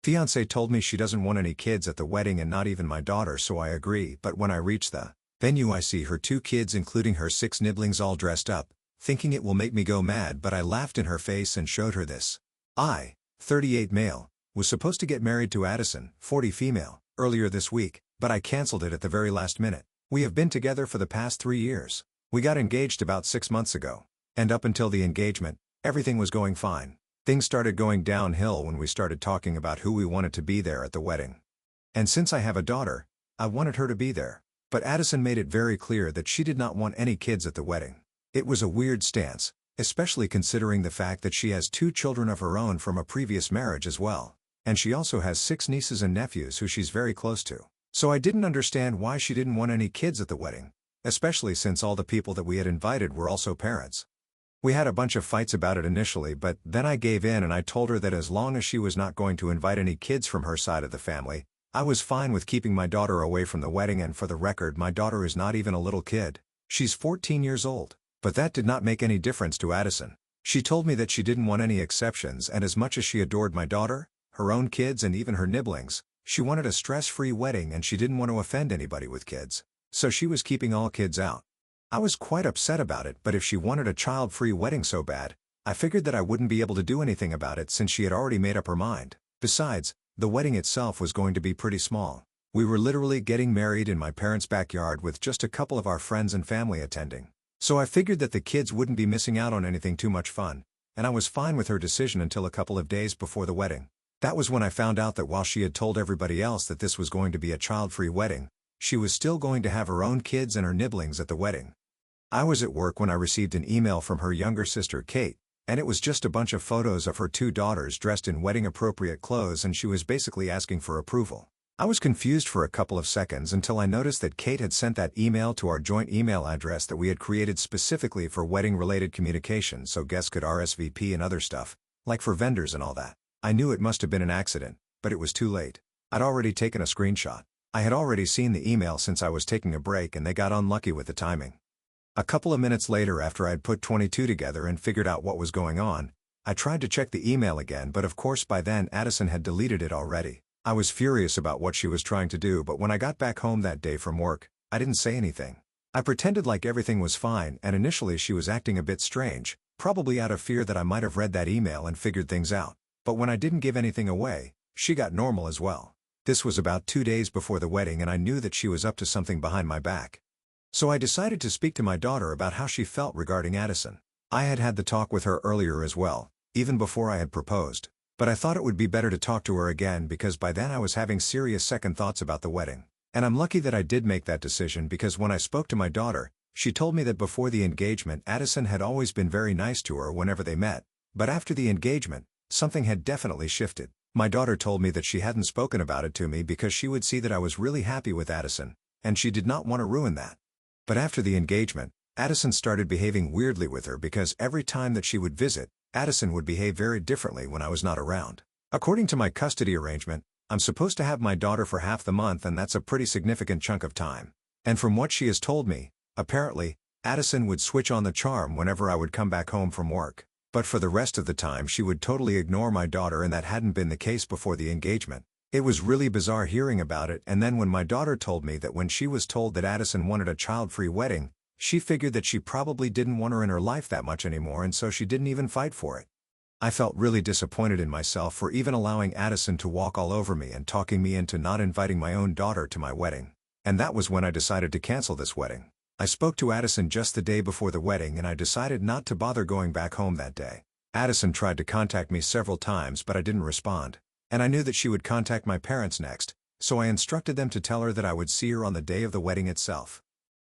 Fiancée told me she doesn't want any kids at the wedding and not even my daughter, so I agree, but when I reach the venue I see her 2 kids including her 6 Niblings all dressed up, thinking it will make me go mad, but I laughed in her face and showed her this. I, 38 male, was supposed to get married to Addison, 40 female, earlier this week, but I cancelled it at the very last minute. We have been together for the past 3 years. We got engaged about 6 months ago. And up until the engagement, everything was going fine. Things started going downhill when we started talking about who we wanted to be there at the wedding. And since I have a daughter, I wanted her to be there. But Addison made it very clear that she did not want any kids at the wedding. It was a weird stance, especially considering the fact that she has 2 children of her own from a previous marriage as well. And she also has 6 nieces and nephews who she's very close to. So I didn't understand why she didn't want any kids at the wedding, especially since all the people that we had invited were also parents. We had a bunch of fights about it initially, but then I gave in and I told her that as long as she was not going to invite any kids from her side of the family, I was fine with keeping my daughter away from the wedding. And for the record, my daughter is not even a little kid. She's 14 years old. But that did not make any difference to Addison. She told me that she didn't want any exceptions, and as much as she adored my daughter, her own kids and even her Niblings, she wanted a stress-free wedding and she didn't want to offend anybody with kids. So she was keeping all kids out. I was quite upset about it, but if she wanted a child-free wedding so bad, I figured that I wouldn't be able to do anything about it since she had already made up her mind. Besides, the wedding itself was going to be pretty small. We were literally getting married in my parents' backyard with just a couple of our friends and family attending. So I figured that the kids wouldn't be missing out on anything too much fun, and I was fine with her decision until a couple of days before the wedding. That was when I found out that while she had told everybody else that this was going to be a child-free wedding, she was still going to have her own kids and her Niblings at the wedding. I was at work when I received an email from her younger sister Kate, and it was just a bunch of photos of her 2 daughters dressed in wedding-appropriate clothes, and she was basically asking for approval. I was confused for a couple of seconds until I noticed that Kate had sent that email to our joint email address that we had created specifically for wedding-related communication so guests could RSVP and other stuff, like for vendors and all that. I knew it must have been an accident, but it was too late. I'd already taken a screenshot. I had already seen the email since I was taking a break, and they got unlucky with the timing. A couple of minutes later, after I had put 22 together and figured out what was going on, I tried to check the email again, but of course by then Addison had deleted it already. I was furious about what she was trying to do, but when I got back home that day from work, I didn't say anything. I pretended like everything was fine, and initially she was acting a bit strange, probably out of fear that I might have read that email and figured things out. But when I didn't give anything away, she got normal as well. This was about 2 days before the wedding, and I knew that she was up to something behind my back. So I decided to speak to my daughter about how she felt regarding Addison. I had had the talk with her earlier as well, even before I had proposed. But I thought it would be better to talk to her again because by then I was having serious second thoughts about the wedding. And I'm lucky that I did make that decision, because when I spoke to my daughter, she told me that before the engagement Addison had always been very nice to her whenever they met. But after the engagement, something had definitely shifted. My daughter told me that she hadn't spoken about it to me because she would see that I was really happy with Addison, and she did not want to ruin that. But after the engagement, Addison started behaving weirdly with her because every time that she would visit, Addison would behave very differently when I was not around. According to my custody arrangement, I'm supposed to have my daughter for half the month, and that's a pretty significant chunk of time. And from what she has told me, apparently, Addison would switch on the charm whenever I would come back home from work. But for the rest of the time she would totally ignore my daughter, and that hadn't been the case before the engagement. It was really bizarre hearing about it, and then when my daughter told me that when she was told that Addison wanted a child-free wedding, she figured that she probably didn't want her in her life that much anymore, and so she didn't even fight for it. I felt really disappointed in myself for even allowing Addison to walk all over me and talking me into not inviting my own daughter to my wedding. And that was when I decided to cancel this wedding. I spoke to Addison just the day before the wedding, and I decided not to bother going back home that day. Addison tried to contact me several times, but I didn't respond. And I knew that she would contact my parents next, so I instructed them to tell her that I would see her on the day of the wedding itself.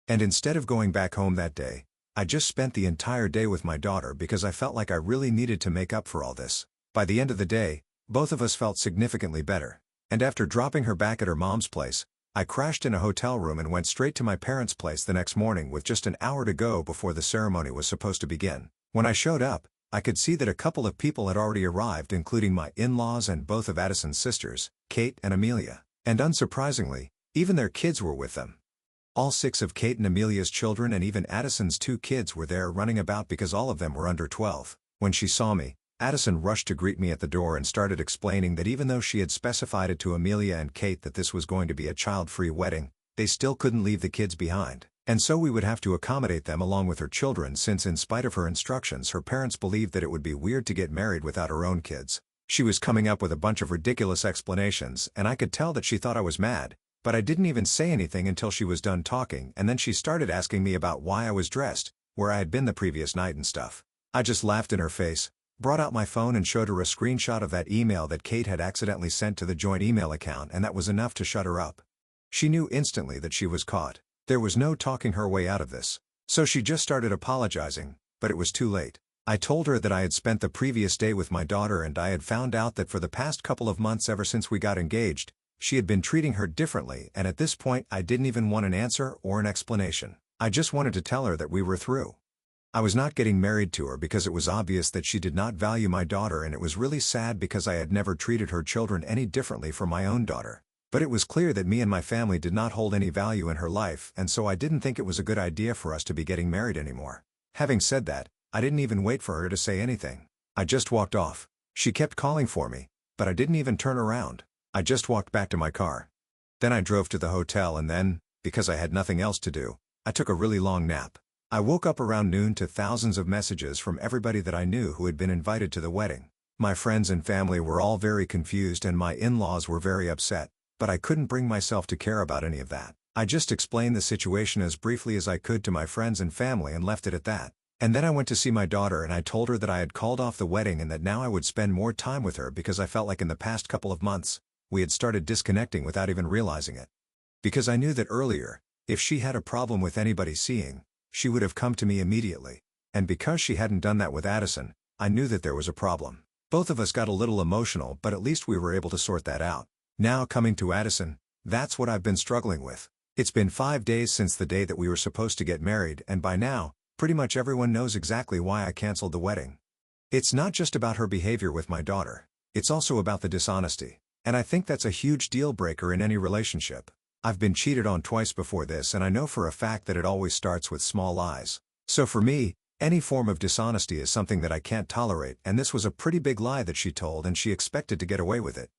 And instead of going back home that day, I just spent the entire day with my daughter because I felt like I really needed to make up for all this. By the end of the day, both of us felt significantly better. And after dropping her back at her mom's place, I crashed in a hotel room and went straight to my parents' place the next morning with just an hour to go before the ceremony was supposed to begin. When I showed up, I could see that a couple of people had already arrived, including my in-laws and both of Addison's sisters, Kate and Amelia. And unsurprisingly, even their kids were with them. All 6 of Kate and Amelia's children and even Addison's 2 kids were there running about because all of them were under 12. When she saw me, Addison rushed to greet me at the door and started explaining that even though she had specified it to Amelia and Kate that this was going to be a child-free wedding, they still couldn't leave the kids behind, and so we would have to accommodate them along with her children since in spite of her instructions her parents believed that it would be weird to get married without her own kids. She was coming up with a bunch of ridiculous explanations and I could tell that she thought I was mad, but I didn't even say anything until she was done talking and then she started asking me about why I was dressed, where I had been the previous night and stuff. I just laughed in her face, brought out my phone and showed her a screenshot of that email that Kate had accidentally sent to the joint email account and that was enough to shut her up. She knew instantly that she was caught. There was no talking her way out of this. So she just started apologizing, but it was too late. I told her that I had spent the previous day with my daughter and I had found out that for the past couple of months ever since we got engaged, she had been treating her differently and at this point I didn't even want an answer or an explanation. I just wanted to tell her that we were through. I was not getting married to her because it was obvious that she did not value my daughter and it was really sad because I had never treated her children any differently from my own daughter. But it was clear that me and my family did not hold any value in her life and so I didn't think it was a good idea for us to be getting married anymore. Having said that, I didn't even wait for her to say anything. I just walked off. She kept calling for me, but I didn't even turn around. I just walked back to my car. Then I drove to the hotel and then, because I had nothing else to do, I took a really long nap. I woke up around noon to thousands of messages from everybody that I knew who had been invited to the wedding. My friends and family were all very confused and my in-laws were very upset, but I couldn't bring myself to care about any of that. I just explained the situation as briefly as I could to my friends and family and left it at that. And then I went to see my daughter and I told her that I had called off the wedding and that now I would spend more time with her because I felt like in the past couple of months, we had started disconnecting without even realizing it. Because I knew that earlier, if she had a problem with anybody seeing, she would have come to me immediately. And because she hadn't done that with Addison, I knew that there was a problem. Both of us got a little emotional but at least we were able to sort that out. Now coming to Addison, that's what I've been struggling with. It's been 5 days since the day that we were supposed to get married and by now, pretty much everyone knows exactly why I canceled the wedding. It's not just about her behavior with my daughter. It's also about the dishonesty. And I think that's a huge deal breaker in any relationship. I've been cheated on twice before this and I know for a fact that it always starts with small lies. So for me, any form of dishonesty is something that I can't tolerate and this was a pretty big lie that she told and she expected to get away with it.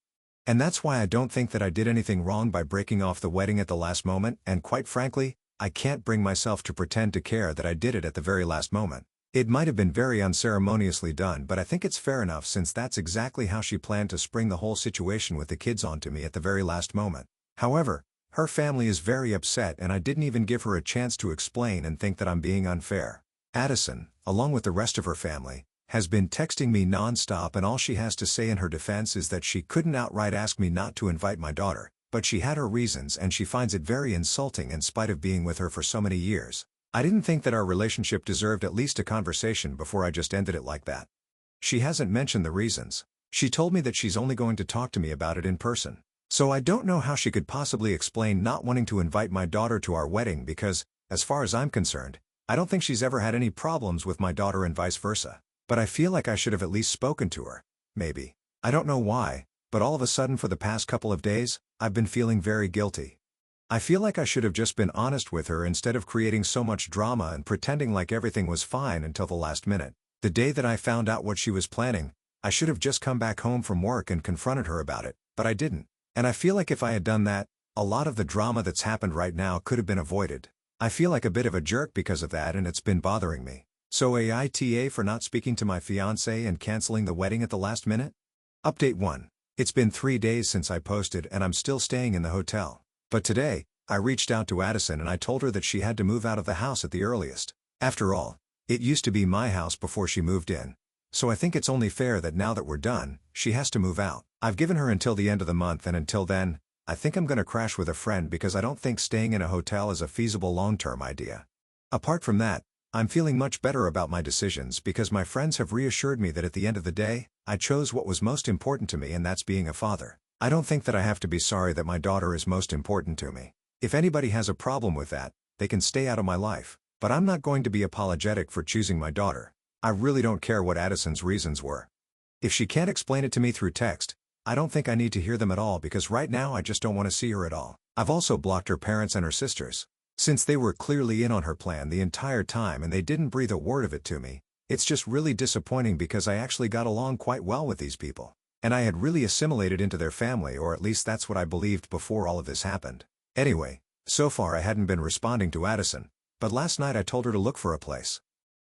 And that's why I don't think that I did anything wrong by breaking off the wedding at the last moment and quite frankly, I can't bring myself to pretend to care that I did it at the very last moment. It might have been very unceremoniously done but I think it's fair enough since that's exactly how she planned to spring the whole situation with the kids onto me at the very last moment. However, her family is very upset and I didn't even give her a chance to explain and think that I'm being unfair. Addison, along with the rest of her family, has been texting me non-stop and all she has to say in her defense is that she couldn't outright ask me not to invite my daughter, but she had her reasons and she finds it very insulting in spite of being with her for so many years. I didn't think that our relationship deserved at least a conversation before I just ended it like that. She hasn't mentioned the reasons. She told me that she's only going to talk to me about it in person. So I don't know how she could possibly explain not wanting to invite my daughter to our wedding because, as far as I'm concerned, I don't think she's ever had any problems with my daughter and vice versa. But I feel like I should have at least spoken to her. Maybe. I don't know why, but all of a sudden for the past couple of days, I've been feeling very guilty. I feel like I should have just been honest with her instead of creating so much drama and pretending like everything was fine until the last minute. The day that I found out what she was planning, I should have just come back home from work and confronted her about it, but I didn't. And I feel like if I had done that, a lot of the drama that's happened right now could have been avoided. I feel like a bit of a jerk because of that and it's been bothering me. So AITA for not speaking to my fiancé and canceling the wedding at the last minute? Update 1. It's been 3 days since I posted and I'm still staying in the hotel. But today, I reached out to Addison and I told her that she had to move out of the house at the earliest. After all, it used to be my house before she moved in. So I think it's only fair that now that we're done, she has to move out. I've given her until the end of the month and until then, I think I'm gonna crash with a friend because I don't think staying in a hotel is a feasible long-term idea. Apart from that, I'm feeling much better about my decisions because my friends have reassured me that at the end of the day, I chose what was most important to me and that's being a father. I don't think that I have to be sorry that my daughter is most important to me. If anybody has a problem with that, they can stay out of my life. But I'm not going to be apologetic for choosing my daughter. I really don't care what Addison's reasons were. If she can't explain it to me through text, I don't think I need to hear them at all because right now I just don't want to see her at all. I've also blocked her parents and her sisters. Since they were clearly in on her plan the entire time and they didn't breathe a word of it to me, It's just really disappointing because I actually got along quite well with these people. And I had really assimilated into their family, or at least that's what I believed before all of this happened. Anyway, so far I hadn't been responding to Addison, but last night I told her to look for a place.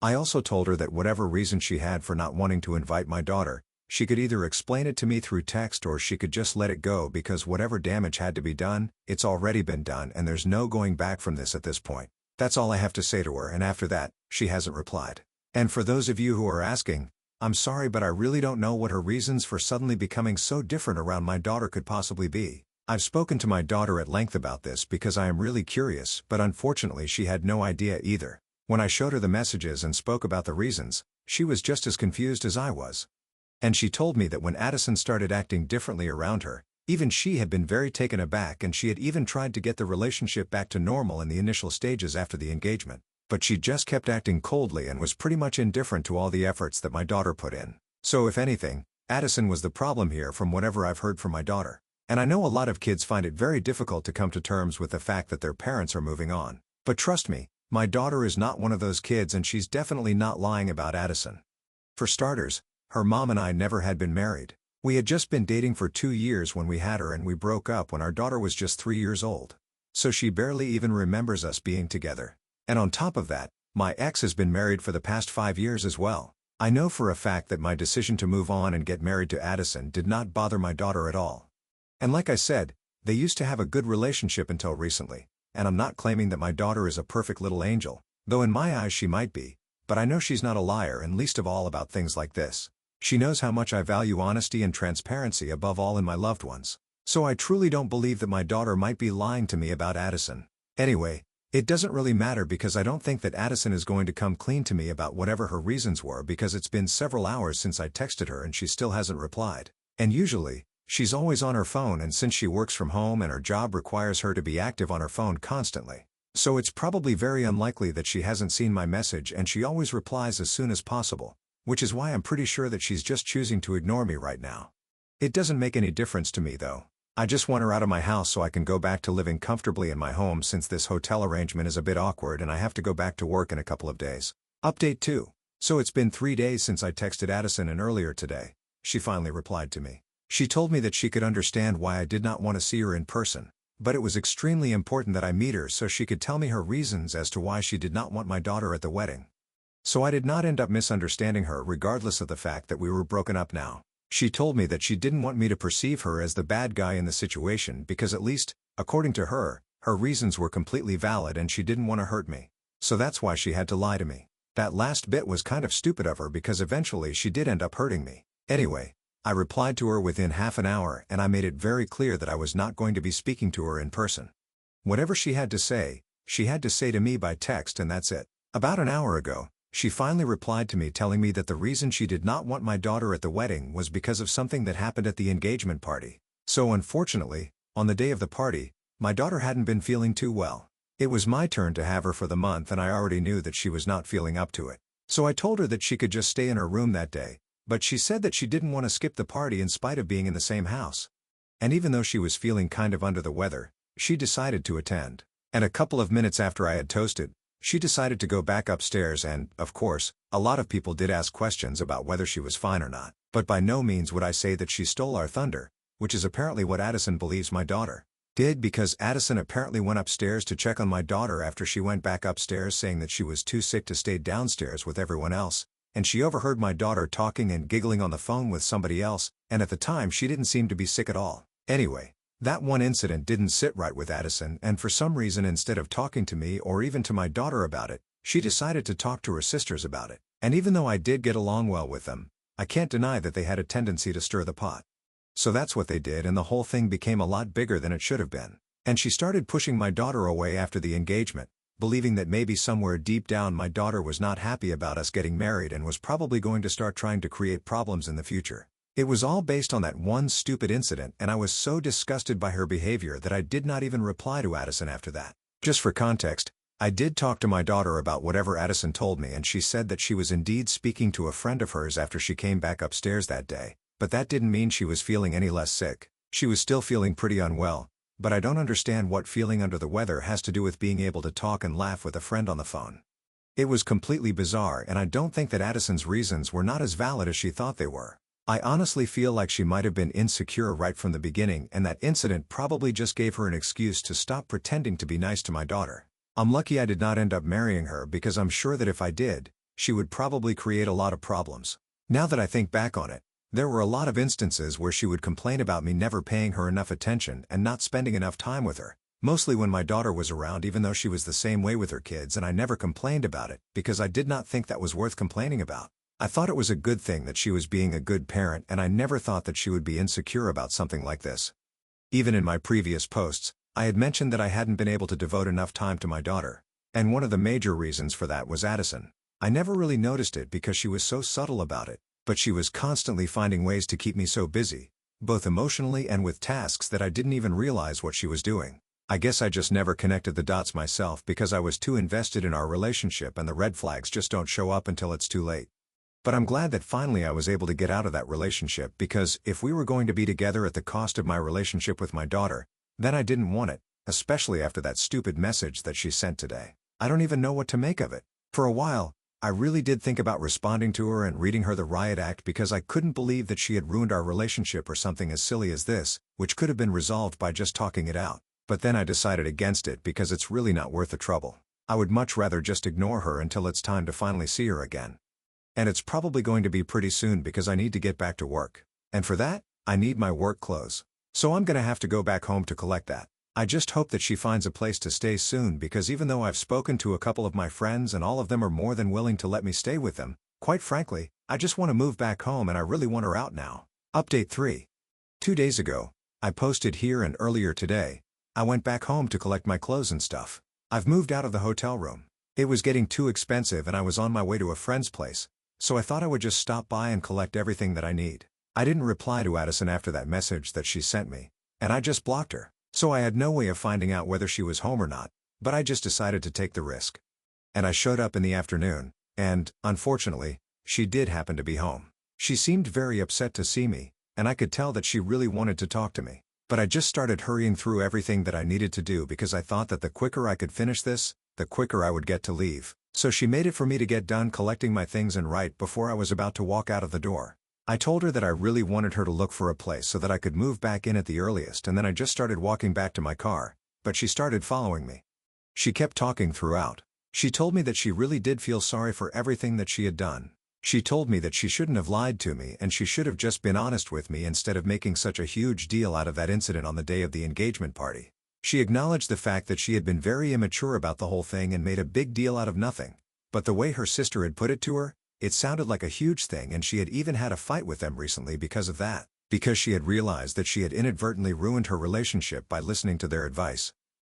I also told her that whatever reason she had for not wanting to invite my daughter, she could either explain it to me through text or she could just let it go because whatever damage had to be done, it's already been done and there's no going back from this at this point. That's all I have to say to her, and after that, she hasn't replied. And for those of you who are asking, I'm sorry, but I really don't know what her reasons for suddenly becoming so different around my daughter could possibly be. I've spoken to my daughter at length about this because I am really curious, but unfortunately she had no idea either. When I showed her the messages and spoke about the reasons, she was just as confused as I was. And she told me that when Addison started acting differently around her, even she had been very taken aback, and she had even tried to get the relationship back to normal in the initial stages after the engagement. But she just kept acting coldly and was pretty much indifferent to all the efforts that my daughter put in. So if anything, Addison was the problem here from whatever I've heard from my daughter. And I know a lot of kids find it very difficult to come to terms with the fact that their parents are moving on. But trust me, my daughter is not one of those kids, and she's definitely not lying about Addison. For starters, her mom and I never had been married. We had just been dating for 2 years when we had her, and we broke up when our daughter was just 3 years old. So she barely even remembers us being together. And on top of that, my ex has been married for the past 5 years as well. I know for a fact that my decision to move on and get married to Addison did not bother my daughter at all. And like I said, they used to have a good relationship until recently. And I'm not claiming that my daughter is a perfect little angel, though in my eyes she might be, but I know she's not a liar, and least of all about things like this. She knows how much I value honesty and transparency above all in my loved ones. So I truly don't believe that my daughter might be lying to me about Addison. Anyway, it doesn't really matter because I don't think that Addison is going to come clean to me about whatever her reasons were, because it's been several hours since I texted her and she still hasn't replied. And usually, she's always on her phone, and since she works from home and her job requires her to be active on her phone constantly. So it's probably very unlikely that she hasn't seen my message, and she always replies as soon as possible, which is why I'm pretty sure that she's just choosing to ignore me right now. It doesn't make any difference to me though. I just want her out of my house so I can go back to living comfortably in my home, since this hotel arrangement is a bit awkward and I have to go back to work in a couple of days. Update 2. So it's been 3 days since I texted Addison, and earlier today, she finally replied to me. She told me that she could understand why I did not want to see her in person, but it was extremely important that I meet her so she could tell me her reasons as to why she did not want my daughter at the wedding. So I did not end up misunderstanding her, regardless of the fact that we were broken up now. She told me that she didn't want me to perceive her as the bad guy in the situation because, at least, according to her, her reasons were completely valid and she didn't want to hurt me. So that's why she had to lie to me. That last bit was kind of stupid of her because eventually she did end up hurting me. Anyway, I replied to her within half an hour, and I made it very clear that I was not going to be speaking to her in person. Whatever she had to say to me by text, and that's it. About an hour ago, she finally replied to me telling me that the reason she did not want my daughter at the wedding was because of something that happened at the engagement party. So unfortunately, on the day of the party, my daughter hadn't been feeling too well. It was my turn to have her for the month, and I already knew that she was not feeling up to it. So I told her that she could just stay in her room that day. But she said that she didn't want to skip the party in spite of being in the same house. And even though she was feeling kind of under the weather, she decided to attend. And a couple of minutes after I had toasted, she decided to go back upstairs, and, of course, a lot of people did ask questions about whether she was fine or not. But by no means would I say that she stole our thunder, which is apparently what Addison believes my daughter did, because Addison apparently went upstairs to check on my daughter after she went back upstairs, saying that she was too sick to stay downstairs with everyone else. And she overheard my daughter talking and giggling on the phone with somebody else, and at the time she didn't seem to be sick at all. Anyway, that one incident didn't sit right with Addison, and for some reason, instead of talking to me or even to my daughter about it, she decided to talk to her sisters about it. And even though I did get along well with them, I can't deny that they had a tendency to stir the pot. So that's what they did, and the whole thing became a lot bigger than it should have been. And she started pushing my daughter away after the engagement, believing that maybe somewhere deep down my daughter was not happy about us getting married and was probably going to start trying to create problems in the future. It was all based on that one stupid incident, and I was so disgusted by her behavior that I did not even reply to Addison after that. Just for context, I did talk to my daughter about whatever Addison told me, and she said that she was indeed speaking to a friend of hers after she came back upstairs that day, but that didn't mean she was feeling any less sick. She was still feeling pretty unwell. But I don't understand what feeling under the weather has to do with being able to talk and laugh with a friend on the phone. It was completely bizarre, and I don't think that Addison's reasons were not as valid as she thought they were. I honestly feel like she might have been insecure right from the beginning, and that incident probably just gave her an excuse to stop pretending to be nice to my daughter. I'm lucky I did not end up marrying her, because I'm sure that if I did, she would probably create a lot of problems. Now that I think back on it, there were a lot of instances where she would complain about me never paying her enough attention and not spending enough time with her. Mostly when my daughter was around, even though she was the same way with her kids, and I never complained about it, because I did not think that was worth complaining about. I thought it was a good thing that she was being a good parent, and I never thought that she would be insecure about something like this. Even in my previous posts, I had mentioned that I hadn't been able to devote enough time to my daughter. And one of the major reasons for that was Addison. I never really noticed it because she was so subtle about it, but she was constantly finding ways to keep me so busy, both emotionally and with tasks, that I didn't even realize what she was doing. I guess I just never connected the dots myself because I was too invested in our relationship, and the red flags just don't show up until it's too late. But I'm glad that finally I was able to get out of that relationship, because if we were going to be together at the cost of my relationship with my daughter, then I didn't want it, especially after that stupid message that she sent today. I don't even know what to make of it. For a while, I really did think about responding to her and reading her the riot act, because I couldn't believe that she had ruined our relationship or something as silly as this, which could have been resolved by just talking it out. But then I decided against it because it's really not worth the trouble. I would much rather just ignore her until it's time to finally see her again. And it's probably going to be pretty soon, because I need to get back to work. And for that, I need my work clothes. So I'm gonna have to go back home to collect that. I just hope that she finds a place to stay soon, because even though I've spoken to a couple of my friends and all of them are more than willing to let me stay with them, quite frankly, I just want to move back home and I really want her out now. Update 3. 2 days ago, I posted here, and earlier today, I went back home to collect my clothes and stuff. I've moved out of the hotel room. It was getting too expensive and I was on my way to a friend's place, so I thought I would just stop by and collect everything that I need. I didn't reply to Addison after that message that she sent me, and I just blocked her, so I had no way of finding out whether she was home or not, but I just decided to take the risk. And I showed up in the afternoon, and, unfortunately, she did happen to be home. She seemed very upset to see me, and I could tell that she really wanted to talk to me. But I just started hurrying through everything that I needed to do, because I thought that the quicker I could finish this, the quicker I would get to leave. So she made it for me to get done collecting my things, and right before I was about to walk out of the door, I told her that I really wanted her to look for a place so that I could move back in at the earliest, and then I just started walking back to my car, but she started following me. She kept talking throughout. She told me that she really did feel sorry for everything that she had done. She told me that she shouldn't have lied to me, and she should have just been honest with me instead of making such a huge deal out of that incident on the day of the engagement party. She acknowledged the fact that she had been very immature about the whole thing and made a big deal out of nothing. But the way her sister had put it to her, it sounded like a huge thing, and she had even had a fight with them recently because of that, because she had realized that she had inadvertently ruined her relationship by listening to their advice.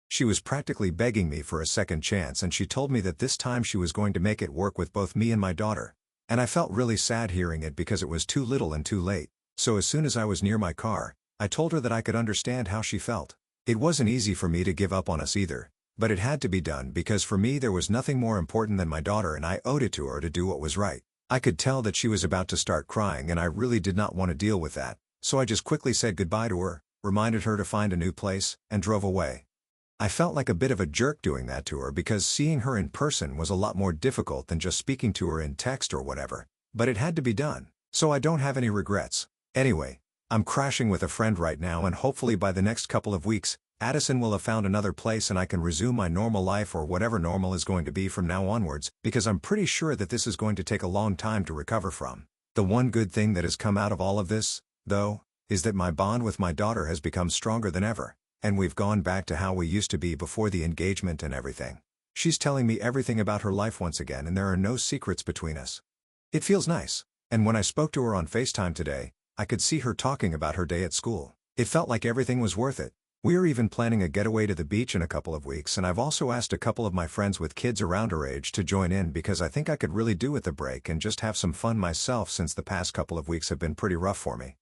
She was practically begging me for a second chance, and she told me that this time she was going to make it work with both me and my daughter. And I felt really sad hearing it, because it was too little and too late. So as soon as I was near my car, I told her that I could understand how she felt. It wasn't easy for me to give up on us either, but it had to be done, because for me there was nothing more important than my daughter, and I owed it to her to do what was right. I could tell that she was about to start crying, and I really did not want to deal with that, so I just quickly said goodbye to her, reminded her to find a new place, and drove away. I felt like a bit of a jerk doing that to her, because seeing her in person was a lot more difficult than just speaking to her in text or whatever, but it had to be done, so I don't have any regrets. Anyway, I'm crashing with a friend right now, and hopefully by the next couple of weeks, Addison will have found another place and I can resume my normal life, or whatever normal is going to be from now onwards, because I'm pretty sure that this is going to take a long time to recover from. The one good thing that has come out of all of this, though, is that my bond with my daughter has become stronger than ever, and we've gone back to how we used to be before the engagement and everything. She's telling me everything about her life once again, and there are no secrets between us. It feels nice, and when I spoke to her on FaceTime today, I could see her talking about her day at school. It felt like everything was worth it. We're even planning a getaway to the beach in a couple of weeks, and I've also asked a couple of my friends with kids around her age to join in, because I think I could really do with a break and just have some fun myself, since the past couple of weeks have been pretty rough for me.